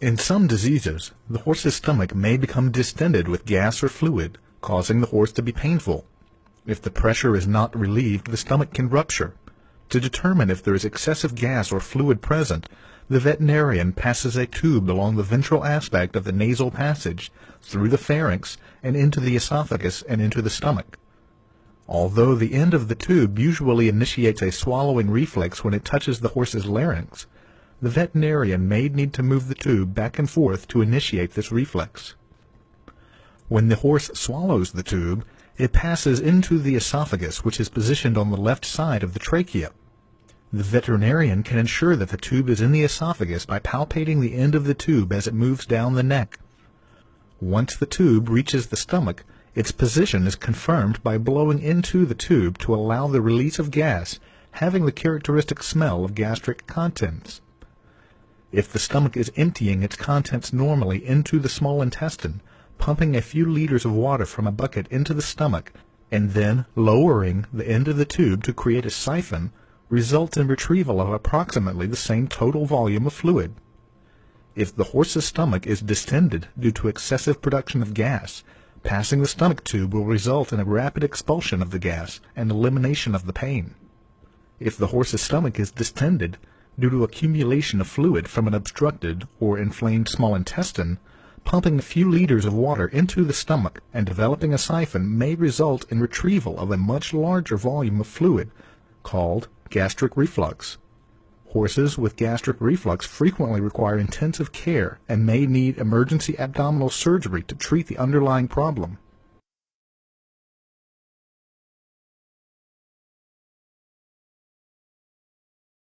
In some diseases, the horse's stomach may become distended with gas or fluid, causing the horse to be painful. If the pressure is not relieved, the stomach can rupture. To determine if there is excessive gas or fluid present, the veterinarian passes a tube along the ventral aspect of the nasal passage, through the pharynx, and into the esophagus and into the stomach. Although the end of the tube usually initiates a swallowing reflex when it touches the horse's larynx, the veterinarian may need to move the tube back and forth to initiate this reflex. When the horse swallows the tube, it passes into the esophagus, which is positioned on the left side of the trachea. The veterinarian can ensure that the tube is in the esophagus by palpating the end of the tube as it moves down the neck. Once the tube reaches the stomach, its position is confirmed by blowing into the tube to allow the release of gas, having the characteristic smell of gastric contents. If the stomach is emptying its contents normally into the small intestine, pumping a few liters of water from a bucket into the stomach, and then lowering the end of the tube to create a siphon, results in retrieval of approximately the same total volume of fluid. If the horse's stomach is distended due to excessive production of gas, passing the stomach tube will result in a rapid expulsion of the gas and elimination of the pain. If the horse's stomach is distended due to accumulation of fluid from an obstructed or inflamed small intestine, pumping a few liters of water into the stomach and developing a siphon may result in retrieval of a much larger volume of fluid, called gastric reflux. Horses with gastric reflux frequently require intensive care and may need emergency abdominal surgery to treat the underlying problem.